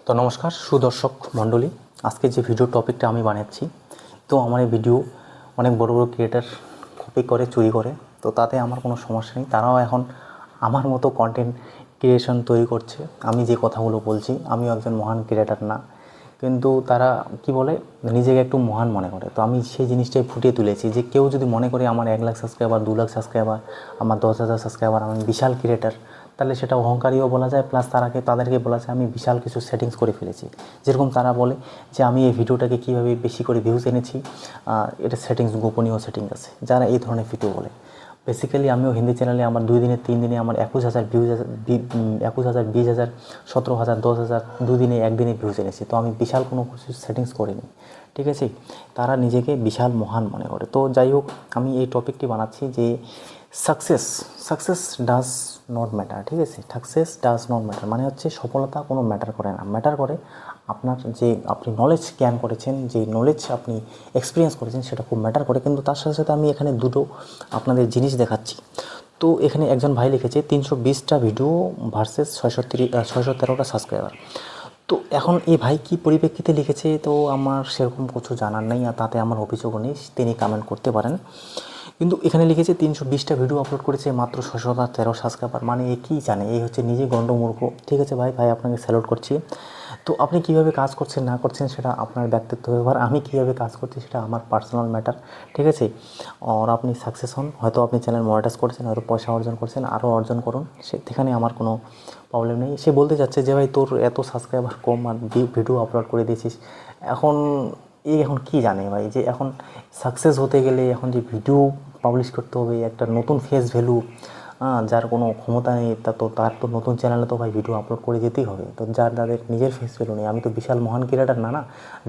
তো নমস্কার সুদর্শক মণ্ডলী, আজকে যে ভিডিও টপিকটা আমি বানাচ্ছি, তো আমার এই ভিডিও অনেক বড় বড় ক্রিয়েটার কপি করে চুরি করে, তো তাতে আমার কোনো সমস্যা নেই। তারাও এখন আমার মতো কন্টেন্ট ক্রিয়েশন তৈরি করছে। আমি যে কথাগুলো বলছি, আমিও একজন মহান ক্রিয়েটার না, কিন্তু তারা কি বলে নিজেকে একটু মহান মনে করে। তো আমি সেই জিনিসটাই ফুটিয়ে তুলেছি যে কেউ যদি মনে করে আমার 1 লাখ সাবস্ক্রাইবার, 2 লাখ সাবস্ক্রাইবার, আমার 10,000 সাবস্ক্রাইবার, আমি বিশাল ক্রিয়েটার, তাহলে সেটা অহংকারীও বলা যায়, প্লাস তাদেরকে বলা যায় আমি বিশাল কিছু সেটিংস করে ফেলেছি। যেরকম তারা বলে যে আমি এই ভিডিওটাকে কীভাবে বেশি করে ভিউজ এনেছি, এটা সেটিংস, গোপনীয় সেটিংস আছে, যারা এই ধরনের ভিডিও বলে। বেসিক্যালি আমিও হিন্দি চ্যানেলে আমার 2 দিনে 3 দিনে আমার 21,000 ভিউজ, 21,000, 20,000, 17,000, 10,000, 2 দিনে 1 দিনে ভিউজ এনেছি। তো আমি বিশাল কোনো কিছু সেটিংস করিনি, ঠিক আছে। তারা নিজেকে বিশাল মহান মনে করে। তো যাই হোক, আমি এই টপিকটি বানাচ্ছি যে সাকসেস ডাজ নট ম্যাটার, ঠিক আছে। সাকসেস ডাজ নট ম্যাটার মানে হচ্ছে সফলতা কোনো ম্যাটার করে না। ম্যাটার করে আপনার যে আপনি নলেজ জ্ঞান করেছেন, যে নলেজ আপনি এক্সপিরিয়েন্স করেছেন, সেটা খুব ম্যাটার করে। কিন্তু তার সাথে সাথে আমি এখানে দুটো আপনাদের জিনিস দেখাচ্ছি। তো এখানে একজন ভাই লিখেছে 320টা ভিডিও ভার্সেস 613টা সাবস্ক্রাইবার। তো এখন এই ভাই কী পরিপ্রেক্ষিতে লিখেছে তো আমার সেরকম কিছু জানার নেই, আর তাতে আমার অভিযোগও নেই, তিনি কমেন্ট করতে পারেন। কিন্তু এখানে লিখেছে 320টা ভিডিও আপলোড করেছে, মাত্র 613 সাবস্ক্রাইবার। মানে এ কী জানে, এই হচ্ছে নিজে গণ্ডমূর্খ, ঠিক আছে। ভাই আপনাকে স্যালুট করছি। তো আপনি কীভাবে কাজ করছেন না করছেন সেটা আপনার ব্যক্তিত্ব ব্যাপার, আমি কীভাবে কাজ করছি সেটা আমার পার্সোনাল ম্যাটার, ঠিক আছে। আর আপনি সাকসেস হন, হয়তো আপনি চ্যানেল মনিটাইজ করছেন, হয়তো পয়সা অর্জন করছেন, আরও অর্জন করুন, সেখানে আমার কোনো প্রবলেম নেই। সে বলতে চাচ্ছে যে ভাই তোর এত সাবস্ক্রাইবার কম আর ভিডিও আপলোড করে দিয়েছিস, এখন এখন কী জানে ভাই যে এখন সাকসেস হতে গেলে এখন যে ভিডিও পাবলিশ করতে হবে, একটা নতুন ফেস ভ্যালু, যার কোনো ক্ষমতা নেই, তার তো নতুন চ্যানেলে তো ভাই ভিডিও আপলোড করে যেতেই হবে। তো যাদের নিজের ফেস ভ্যালু নেই, আমি তো বিশাল মহান ক্রিয়েটার না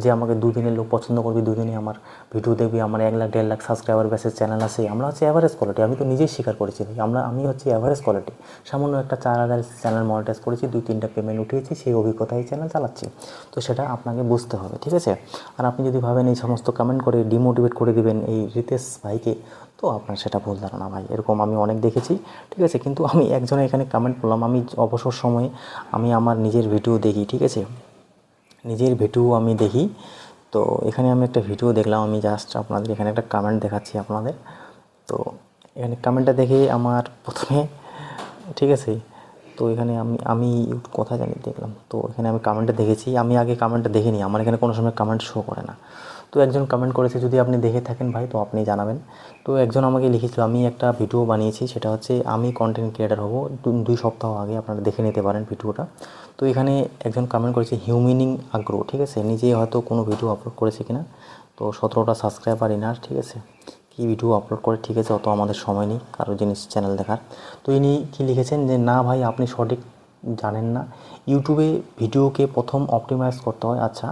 যে আমাকে 2 দিনের লোক পছন্দ করবি, 2 দিনে আমার ভিডিও দেখবি, আমার 1 লাখ 1.5 লাখ সাবস্ক্রাইবার বেসের চ্যানেল আছে। আমরা হচ্ছে অ্যাভারেজ কোয়ালিটি, আমি তো নিজেই স্বীকার করেছি ভাই, আমি হচ্ছে অ্যাভারেজ কোয়ালিটি। সামান্য একটা 4,000 চ্যানেল মনিটাইজ করেছি, 2-3টা পেমেন্ট উঠিয়েছি, সেই অভিজ্ঞতায় চ্যানেল চালাচ্ছি। তো সেটা আপনাকে বুঝতে হবে, ঠিক আছে। আর আপনি যদি ভাবেন এই সমস্ত কমেন্ট করে ডিমোটিভেট করে দিবেন এই রিতেশ ভাইকে, তো আপনার সেটা ভুল ধারণা ভাই। এরকম আমি অনেক দেখেছি, ঠিক আছে। কিন্তু আমি একজনের এখানে কমেন্ট করলাম, আমি অবসর সময়ে আমি আমার নিজের ভিডিও দেখি, ঠিক আছে, নিজের ভিডিও আমি দেখি। তো এখানে আমি একটা ভিডিও দেখলাম, আমি জাস্ট আপনাদের এখানে একটা কমেন্ট দেখাচ্ছি আপনাদের। তো এখানে কমেন্টটা দেখে আমার প্রথমে, ঠিক আছে, তো এখানে আমি কথা জানি দেখলাম, তো এখানে আমি কমেন্টটা দেখেছি, আমি আগে কমেন্টটা দেখিনি, আমার এখানে কোনো সময় কমেন্ট শো করে না। তো একজন কমেন্ট করেছে, যদি আপনি দেখে থাকেন ভাই তো আপনি জানাবেন। তো একজন আমাকে লিখেছিল, আমি একটা ভিডিও বানিয়েছি, সেটা হচ্ছে আমি কন্টেন্ট ক্রিয়েটার হব, 2 সপ্তাহ আগে, আপনারা দেখে নিতে পারেন ভিডিওটা। তো এখানে একজন কমেন্ট করেছে হিউম্যানিং আগ্রহ, ঠিক আছে, নিজে হয়তো কোনো ভিডিও আপলোড করেছে কিনা। তো 17টা সাবস্ক্রাইবার ইনার, ঠিক আছে, কী ভিডিও আপলোড করে, ঠিক আছে, অত আমাদের সময় নেই কারো জিনিস চ্যানেল দেখার। তো ইনি কী লিখেছেন যে না ভাই আপনি সঠিক জানেন না, ইউটিউবে ভিডিওকে প্রথম অপটিমাইজ করতে হয়, আচ্ছা,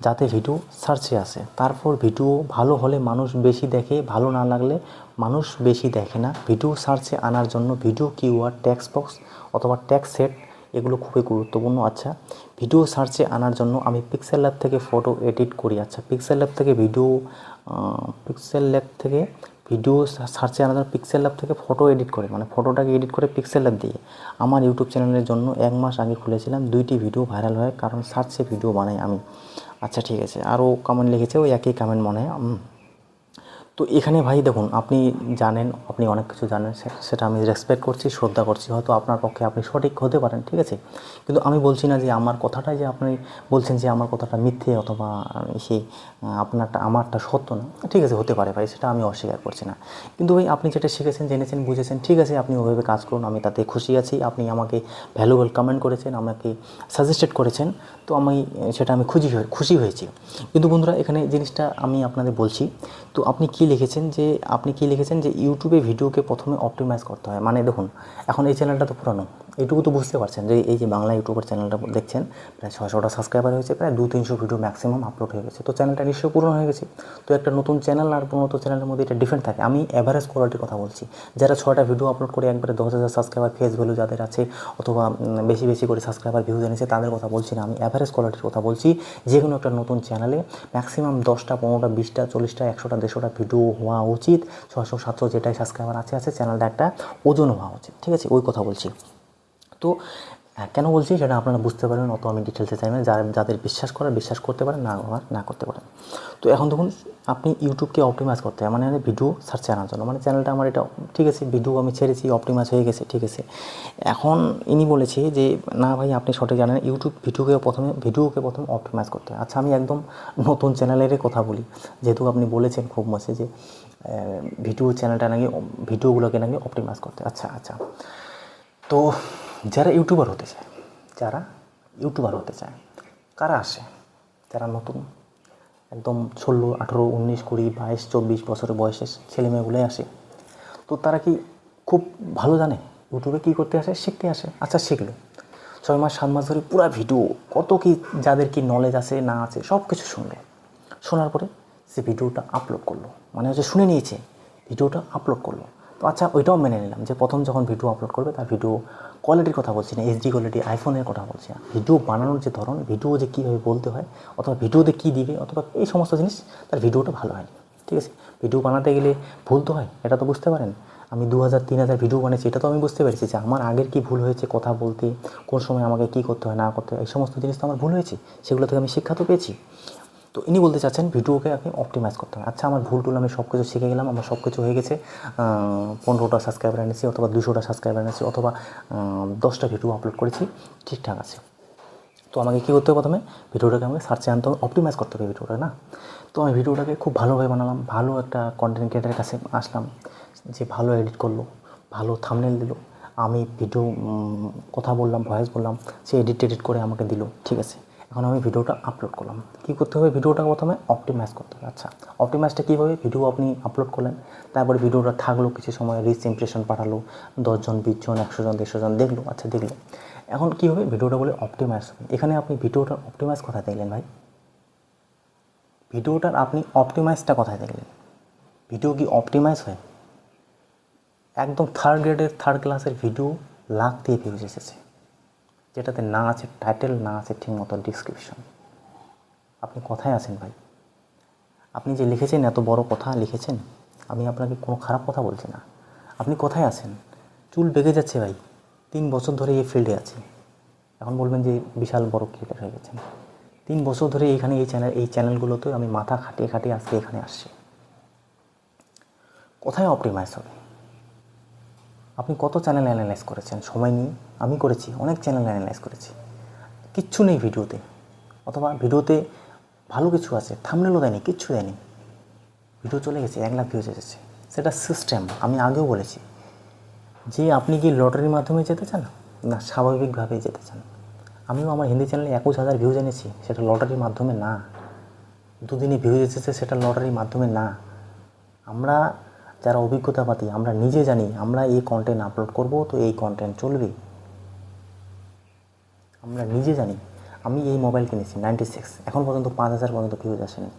যাতে ভিডিও সার্চে আসে, তারপর ভিডিও ভালো হলে মানুষ বেশি দেখে, ভালো না লাগলে মানুষ বেশি দেখে না। ভিডিও সার্চে আনার জন্য ভিডিও কিওয়ার্ড, টেক্সট বক্স অথবা টেক্সট সেট এগুলো খুবই গুরুত্বপূর্ণ। আচ্ছা, ভিডিও সার্চে আনার জন্য আমি পিক্সেল ল্যাব থেকে ফটো এডিট করি। আচ্ছা, পিক্সেল ল্যাব থেকে ভিডিও সার্চে আনার জন্য পিক্সেল ল্যাব থেকে ফটো এডিট করে, মানে ফটোটাকে এডিট করে পিক্সেল ল্যাব দিয়ে আমার ইউটিউব চ্যানেলের জন্য 1 মাস আগে খুলেছিলাম, 2টি ভিডিও ভাইরাল হয়, কারণ সার্চে ভিডিও বানাই আমি। আচ্ছা, ঠিক আছে, আরও কমেন্ট লিখেছে, ওই একই কমেন্ট মনে হয়। তো এখানে ভাই দেখুন, আপনি জানেন, আপনি অনেক কিছু জানেন, সেটা আমি রেসপেক্ট করছি, শ্রদ্ধা করছি, হয়তো আপনার পক্ষে আপনি সঠিক হতে পারেন, ঠিক আছে। কিন্তু আমি বলছি না যে আমার কথাটাই যে আপনি বলছেন যে আমার কথাটা মিথ্যে অথবা সেই আমারটা সত্য না, ঠিক আছে, হতে পারে ভাই, সেটা আমি অস্বীকার করছি না। কিন্তু ভাই আপনি যেটা শিখেছেন, জেনেছেন, বুঝেছেন, ঠিক আছে, আপনি ওইভাবে কাজ করুন, আমি তাতে খুশি আছি। আপনি আমাকে ভ্যালুয়েবল কমেন্ট করেছেন, আমাকে সাজেস্টেড করেছেন, তো সেটা আমি খুশি হয়েছি। কিন্তু বন্ধুরা এখানে জিনিসটা আমি আপনাদের বলছি, তো আপনি কি লিখেছেন যে ইউটিউবে ভিডিওকে প্রথমে অপটিমাইজ করতে হয়। মানে দেখুন, এখন এই চ্যানেলটা তো পুরানো, এইটুকু তো বুঝতে পারছেন যে এই যে বাংলা ইউটিউবের চ্যানেলটা দেখছেন, প্রায় 600টা সাবস্ক্রাইবার হয়েছে, প্রায় 200-300 ভিডিও ম্যাক্সিমাম আপলোড হয়ে গেছে, তো চ্যানেলটা নিশ্চয়ই পুরনো হয়ে গেছে। তো একটা নতুন চ্যানেল আর পুরনো চ্যানেলের মধ্যে এটা ডিফারেন্ট থাকে। আমি অ্যাভারেজ কোয়ালিটির কথা বলছি, যারা 6টা ভিডিও আপলোড করে একবারে 10,000 সাবস্ক্রাইবার ফেস ভ্যালু যাদের আছে, অথবা বেশি করে সাবস্ক্রাইবার ভিউজ এনেছে, তাদের কথা বলছি না, আমি অ্যাভারেজ কোয়ালিটির কথা বলছি। যে কোনো একটা নতুন চ্যানেলে ম্যাক্সিমাম 10টা, 15টা, 20টা, 40টা, 100টা, 150টা ভিডিও হওয়া উচিত। 600-700 যেটাই সাবস্ক্রাইবার আছে চ্যানেলটা একটা ওজন হওয়া উচিত, ঠিক আছে, ওই কথা বলছি। তো হ্যাঁ, কেন বলছি সেটা আপনারা বুঝতে পারবেন, অত আমি ডিটেলসে চাই না। যাদের বিশ্বাস করার বিশ্বাস করতে পারেন, না আবার না করতে পারেন। তো এখন দেখুন, আপনি ইউটিউবকে অপটিমাইজ করতে হয়, মানে ভিডিও সার্চে আনার জন্য, মানে চ্যানেলটা আমার এটা ঠিক আছে, ভিডিও আমি ছেড়েছি, অপটিমাইজ হয়ে গেছে, ঠিক আছে। এখন ইনি বলেছে যে না ভাই আপনি সঠিক জানেন, ভিডিওকে প্রথমে অপটিমাইজ করতে হয়। আচ্ছা, আমি একদম নতুন চ্যানেলেরই কথা বলি, যেহেতু আপনি বলেছেন খুব মাসে যে ভিডিওগুলোকে নাকি অপটিমাইজ করতে। আচ্ছা আচ্ছা, তো যারা ইউটিউবার হতে চায় কারা আসে? যারা নতুন, একদম 16, 18, 19, 20, 22, 24 বছরের বয়সের ছেলেমেয়েগুলোই আসে। তো তারা কি খুব ভালো জানে ইউটিউবে কী করতে আসে? শিখতে আসে। আচ্ছা, শিখলো 6 মাস 7 মাস ধরে পুরো ভিডিও, কত কি যাদের কি নলেজ আছে না আছে সব কিছু শুনলো। শোনার পরে সে ভিডিওটা আপলোড করলো, মানে হচ্ছে শুনে নিয়েছে, ভিডিওটা আপলোড করলো। তো আচ্ছা, ওইটাও মেনে নিলাম যে প্রথম যখন ভিডিও আপলোড করবে তার ভিডিও কোয়ালিটির কথা বলছি না, এইচডি কোয়ালিটি আইফোনের কথা বলছি না, ভিডিও বানানোর যে ধরন, ভিডিও যে কীভাবে বলতে হয়, অথবা ভিডিওতে কী দিবে, অথবা এই সমস্ত জিনিস, তার ভিডিওটা ভালো হয়। ঠিক আছে, ভিডিও বানাতে গেলে ভুল তো হয়, এটা তো বুঝতে পারেন। আমি 2000-3000 ভিডিও বানিয়েছি, এটা তো আমি বুঝতে পেরেছি যে আমার আগের কী ভুল হয়েছে কথা বলতে, কোন সময় আমাকে কী করতে হয় না করতে হয়, এই সমস্ত জিনিস তো আমার ভুল হয়েছে, সেগুলো থেকে আমি শিক্ষা তো পেয়েছি। তো ইনি বলতে চাচ্ছেন ভিডিওকে আপনি অপটিমাইজ করতে হবে। আচ্ছা, আমার ভুল টুল আমি সব কিছু শিখে গেলাম, আমার সব কিছু হয়ে গেছে, 15টা সাবস্ক্রাইবার এনেছি, অথবা 200টা সাবস্ক্রাইবার এনেছি, অথবা 10টা ভিডিও আপলোড করেছি, ঠিকঠাক আছে। তো আমাকে কী করতে হবে? প্রথমে ভিডিওটাকে আমাকে সার্চে আনতে হবে, অপটিমাইজ করতে হবে ভিডিওটা, না? তো আমি ভিডিওটাকে খুব ভালোভাবে বানালাম, ভালো একটা কন্টেন্ট ক্রিয়েটারের কাছে আসলাম, যে ভালো এডিট করলো, ভালো থাম্বনেল দিল, আমি ভিডিও কথা বললাম, ভয়েস বললাম, সে এডিট করে আমাকে দিল, ঠিক আছে। এখন আমি ভিডিওটা আপলোড করলাম। কী করতে হবে? ভিডিওটাকে প্রথমে অপটিমাইজ করতে হবে। আচ্ছা, অপটিমাইজটা কীভাবে? ভিডিও আপনি আপলোড করলেন, তারপরে ভিডিওটা থাকলো কিছু সময়, রিচ ইমপ্রেশন পাঠালো, 10 জন, 20 জন, 100 জন, 150 জন দেখলো, আচ্ছা দেখলো। এখন কী হবে? ভিডিওটা বলে অপটিমাইজ হবে। এখানে আপনি ভিডিওটার অপটিমাইজ কোথায় দেখলেন ভাই? ভিডিওটার আপনি অপটিমাইজটা কোথায় দেখলেন? ভিডিও কি অপটিমাইজ হয়? একদম থার্ড ক্লাসের ভিডিও লাখ দিয়ে ভিউজ এসেছে, যেটাতে না আছে টাইটেল, না আছে ঠিকমতো ডিসক্রিপশন। আপনি কোথায় আছেন ভাই? আপনি যে লিখেছেন, এত বড় কথা লিখেছেন, আমি আপনাকে কোনো খারাপ কথা বলছি না, আপনি কোথায় আছেন? চুল বেঁকে যাচ্ছে ভাই, 3 বছর ধরে এই ফিল্ডে আছি, এখন বলবেন যে বিশাল বড় ক্রিয়েটার হয়ে গেছেন। 3 বছর ধরে এখানে এই চ্যানেলগুলোতে আমি মাথা খাটিয়ে খাটিয়ে আজকে এখানে আসছি। কোথায় অপটিমাইজ হবে? আপনি কত চ্যানেল অ্যানালাইজ করেছেন সময় নিয়ে? আমি করেছি, অনেক চ্যানেল অ্যানালাইজ করেছি, কিচ্ছু নেই ভিডিওতে, অথবা ভিডিওতে ভালো কিছু আছে, থাম্বনেলও দেয়নি, কিচ্ছু দেয়নি, ভিডিও চলে গেছে, 1 লাখ ভিউজ এসেছে। সেটা সিস্টেম। আমি আগেও বলেছি যে আপনি কি লটারির মাধ্যমে যেতে চান, না স্বাভাবিকভাবে যেতে চান? আমিও আমার হিন্দি চ্যানেলে 21,000 ভিউজ এনেছি, সেটা লটারির মাধ্যমে না। 2 দিনে ভিউজ এসেছে, সেটা লটারির মাধ্যমে না। আমরা যারা অভিজ্ঞতাবাদী, আমরা নিজে জানি আমরা এই কন্টেন্ট আপলোড করব তো এই কন্টেন্ট চলবে, আমরা নিজে জানি। আমি এই মোবাইল কিনেছি 96, এখন পর্যন্ত 5,000 পর্যন্ত ভিউজ আসেনি,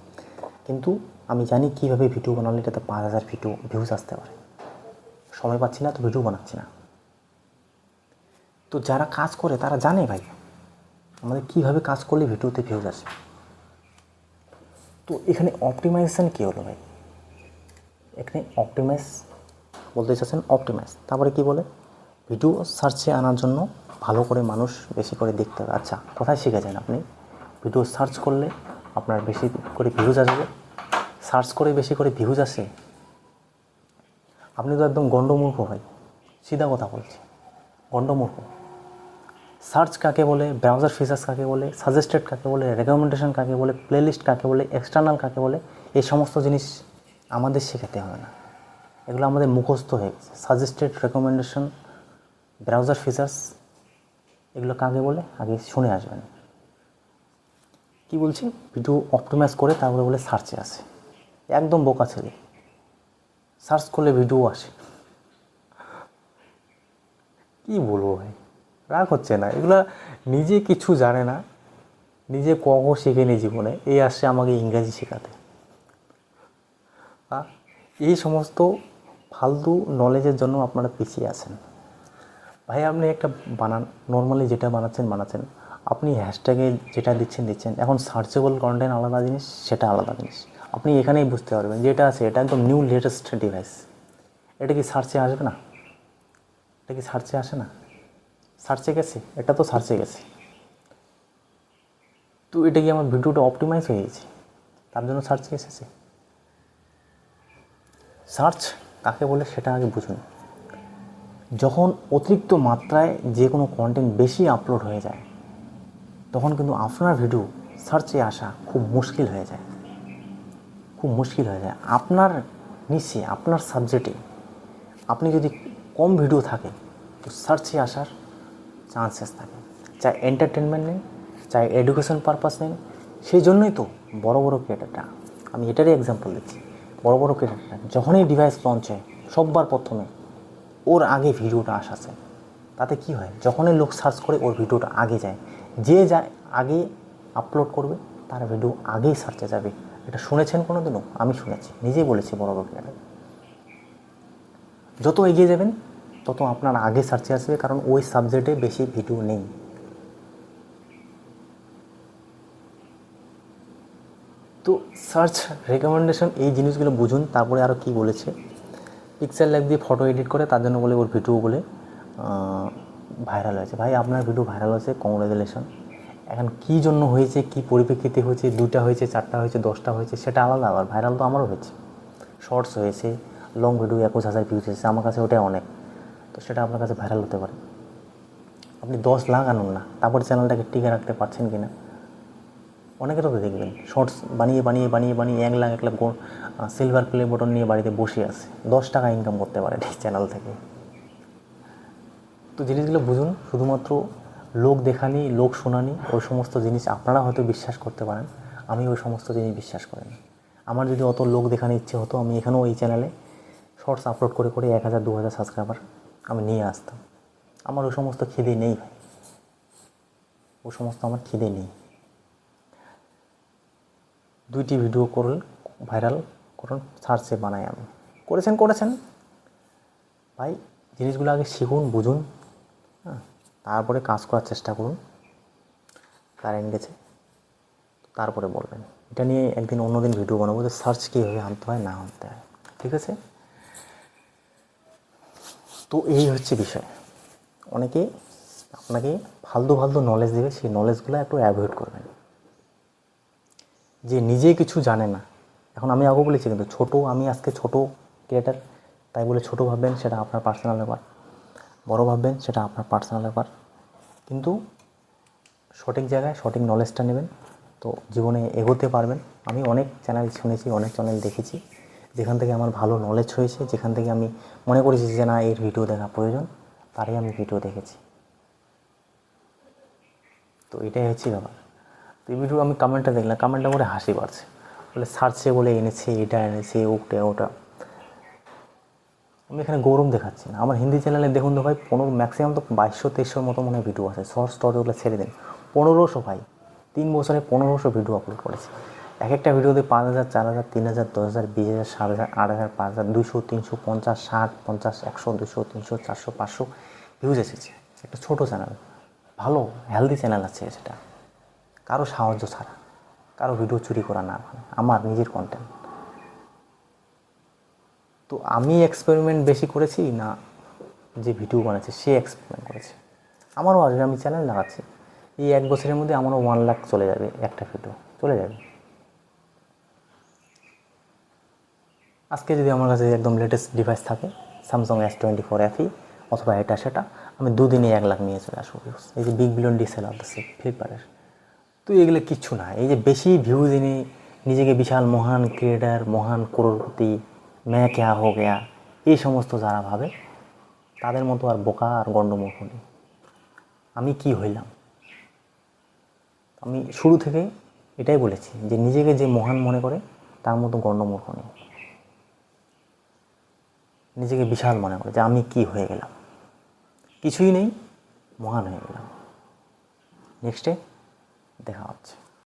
কিন্তু আমি জানি কীভাবে ভিডিও বানালে এটাতে 5,000 ভিউজ আসতে পারে। সময় পাচ্ছি না তো ভিডিও বানাচ্ছি না। তো যারা কাজ করে তারা জানে ভাই আমাদের কীভাবে কাজ করলে ভিডিওতে ভিউজ আসে। তো এখানে অপটিমাইজেশান কী হলো ভাই? এখানে অপটিমাইজ বলতে চাচ্ছেন, অপটিমাইজ, তারপরে কি বলে? ভিডিও সার্চে আনার জন্য ভালো করে মানুষ বেশি করে দেখতে হবে। আচ্ছা, কোথায় শিখেছেন আপনি? ভিডিও সার্চ করলে আপনার বেশি করে ভিউজ আসবে, সার্চ করে বেশি করে ভিউজ আসে? আপনি তো একদম গণ্ডমূর্খ ভাই, সিধা কথা বলছি, গণ্ডমূর্খ। সার্চ কাকে বলে, ব্রাউজার ফিচার্স কাকে বলে, সাজেস্টেড কাকে বলে, রেকমেন্ডেশন কাকে বলে, প্লেলিস্ট কাকে বলে, এক্সটার্নাল কাকে বলে, এই সমস্ত জিনিস আমাদের শেখাতে হবে না, এগুলো আমাদের মুখস্থ হয়ে গেছে। সাজেস্টেড, রেকমেন্ডেশন, ব্রাউজার ফিচার্স, এগুলো কাকে বলে আগে শুনে আসবেন। কি বলছি? ভিডিও অপটিমাইজ করে তারপরে বলে সার্চে আসে, একদম বোকা ছেলে। সার্চ করলে ভিডিও আসে, কি বলবো ভাই, রাগ হচ্ছে না? এগুলা নিজে কিছু জানে না, নিজে কখনো শেখেনি জীবনে, এই আসছে আমাকে ইংরেজি শেখাতে। এই সমস্ত ফালতু নলেজের জন্য আপনারা পিছিয়ে আছেন ভাই। আপনি একটা বানান, নর্মালি যেটা বানাচ্ছেন, আপনি হ্যাশট্যাগে যেটা দিচ্ছেন। এখন সার্চেবল কন্টেন্ট আলাদা জিনিস, সেটা আলাদা জিনিস। আপনি এখানেই বুঝতে পারবেন যেটা আছে এটা একদম নিউ লেটেস্ট ডিভাইস, এটা কি সার্চে আসবে না? এটা কি সার্চে আসে না? সার্চে গেছে, এটা তো সার্চে গেছে। তো এটা কি আমার ভিডিওটা অপটিমাইজ হয়ে গেছে, তার জন্য সার্চে এসেছে? সার্চ কাকে বলে সেটা আগে বুঝুন। যখন অতিরিক্ত মাত্রায় যে কোনো কন্টেন্ট বেশি আপলোড হয়ে যায়, তখন কিন্তু আপনার ভিডিও সার্চে আসা খুব মুশকিল হয়ে যায়, খুব মুশকিল হয়ে যায়। আপনার নিচে, আপনার সাবজেক্টে আপনি যদি কম ভিডিও থাকে, তো সার্চে আসার চান্সেস থাকে। চাই এন্টারটেনমেন্ট নেন, চাই এডুকেশন পারপাস নেন। সেই জন্যই তো বড় বড় ক্রিয়েটাররা, আমি এটারই এক্সাম্পল দিচ্ছি, বড় বড় ক্রিয়েটাররা যখনই ডিভাইস লঞ্চ হয়, সববার প্রথমে ওর আগে ভিডিওটা আসাছে। তাতে কি হয়, যখনই লোক সার্চ করে ওর ভিডিওটা আগে যায়, যে যায় আগে আপলোড করবে তার ভিডিও আগেই সার্চে যাবে। এটা শুনেছেন কোনো দিনও? আমি শুনেছি, নিজেই বলেছি বড় বড় ক্রিয়েটার। যত এগিয়ে যাবেন তত আপনার আগে সার্চে আসবে, কারণ ওই সাবজেক্টে বেশি ভিডিও নেই। তো সার্চ রেকমেন্ডেশন এই জিনিসগুলো বুঝুন। তারপরে আরও কী বলেছে, পিক্সেল ল্যাব দিয়ে ফটো এডিট করে তার জন্য বলে ওর ভিডিও বলে ভাইরাল হয়েছে। ভাই আপনার ভিডিও ভাইরাল হয়েছে, কংগ্রাচুলেশন। এখন কী জন্য হয়েছে, কী পরিপ্রেক্ষিতে হয়েছে, 2টা হয়েছে, 4টা হয়েছে, 10টা হয়েছে, সেটা আলাদা। আবার ভাইরাল তো আমারও হয়েছে, শর্টস হয়েছে, লং ভিডিও 21,000 ভিউজ এসেছে, আমার কাছে ওটাই অনেক। তো সেটা আপনার কাছে ভাইরাল হতে পারে। আপনি 10 লাখ আনুন না, তারপরে চ্যানেলটাকে টিকে রাখতে পারছেন কি না। অনেকেরও তো দেখবেন শর্টস বানিয়ে বানিয়ে বানিয়ে বানিয়ে 1 lakh 1 lakh silver play button নিয়ে বাড়িতে বসে আছে, 10 টাকা ইনকাম করতে পারে এই চ্যানেল থেকে। তো জিনিসগুলো বুঝুন। শুধুমাত্র লোক দেখানি, লোক শোনানি, ওই সমস্ত জিনিস আপনারা হয়তো বিশ্বাস করতে পারেন, আমি ওই সমস্ত জিনিস বিশ্বাস করি না। আমার যদি অত লোক দেখানোর ইচ্ছে হতো, আমি এখানেও এই চ্যানেলে শর্টস আপলোড করে করে 1000 2000 সাবস্ক্রাইবার আমি নিয়ে আসতাম। আমার ওই সমস্ত খিদে নেই ভাই, ওই সমস্ত আমার খিদে নেই। 2টি ভিডিও করুন, ভাইরাল করুন, সার্চে বানাই আমি। করেছেন ভাই, জিনিসগুলো আগে শিখুন, বুঝুন, হ্যাঁ, তারপরে কাজ করার চেষ্টা করুন। কারেন্ট গেছে, তারপরে বলবেন। এটা নিয়ে একদিন অন্যদিন ভিডিও বানাবো যে সার্চ কীভাবে আনতে হয় না আনতে হয়, ঠিক আছে? তো এই হচ্ছে বিষয়। অনেকে আপনাকে ফালতু ফালতু নলেজ দেবে, সেই নলেজগুলো একটু অ্যাভয়েড করবেন। যে নিজে কিছু জানে না, এখন আমি আগে বলেছি কিন্তু আমি আজকে ছোট ক্রিয়েটার, তাই বলে ছোট ভাববেন সেটা আপনার পার্সোনাল ব্যাপার, বড় ভাববেন সেটা আপনার পার্সোনাল ব্যাপার। কিন্তু সঠিক জায়গায় সঠিক নলেজটা নেবেন, তো জীবনে এগোতে পারবেন। আমি অনেক চ্যানেল শুনেছি, অনেক চ্যানেল দেখেছি, যেখান থেকে আমার ভালো নলেজ হয়েছে, যেখান থেকে আমি মনে করেছি যে না এর ভিডিও দেখা প্রয়োজন, তারই আমি ভিডিও দেখেছি। তো এটাই হচ্ছে ব্যাপার। তো এই ভিডিও আমি কমেন্টটা দেখলাম, কমেন্টটা করে হাসি পাচ্ছে, বলে সার্চে বলে এনেছে, এটা এনেছে, ওটা। আমি এখানে গৌরব দেখাচ্ছি না। আমার হিন্দি চ্যানেলে দেখুন তো ভাই, ম্যাক্সিমাম তো 2200-2300 মতো মনে হয় ভিডিও আছে। শর্টস ওগুলো ছেড়ে দিন, 1500 ভাই, 3 বছরে 1500 ভিডিও আপলোড করেছি। এক একটা ভিডিওতে 5000, 4000, 3000, 10,000, 20,000, 7,000, 8,000, 5,000, 200, 300, 50, 60, 50, 100, 200, 300, 400, 500 ভিউজ এসেছে। একটা ছোটো চ্যানেল, ভালো হেলদি চ্যানেল আছে সেটা, কারো সাহায্য ছাড়া, কারো ভিডিও চুরি করা না, আমার নিজের কন্টেন্ট। তো আমি এক্সপেরিমেন্ট বেশি করেছি না যে ভিডিও বানাচ্ছে সে এক্সপেরিমেন্ট করেছে? আমারও আসবে, আমি চ্যানেল লাগাচ্ছি, এই 1 বছরের মধ্যে আমারও 1 লাখ চলে যাবে, একটা ভিডিও চলে যাবে। আজকে যদি আমার কাছে একদম লেটেস্ট ডিভাইস থাকে, স্যামসাং S24 FE অথবা এটা সেটা, আমি 2 দিনে 1 লাখ নিয়ে চলে আসবো ভিউজ। এই যে বিগ বিলিয়ন ডিসেল আসতেছে ফ্লিপকার্টের, তো এগুলো কিচ্ছু না। এই যে বেশি ভিউজ এনে নিজেকে বিশাল মহান ক্রিয়েটার, মহান করোড়পতি, ম্যা ক্যা হো গয়া, এই সমস্ত যারা ভাবে, তাদের মতো আর বোকা আর গণ্ডমূর্খ নেই। আমি কি হইলাম? আমি শুরু থেকে এটাই বলেছি যে নিজেকে যে মহান মনে করে তার মতো গণ্ডমূর্খ নেই। নিজেকে বিশাল মনে করে যে আমি কি হয়ে গেলাম, কিছুই নেই, মহান হয়ে গেলাম। নেক্সটে দেখা হচ্ছে।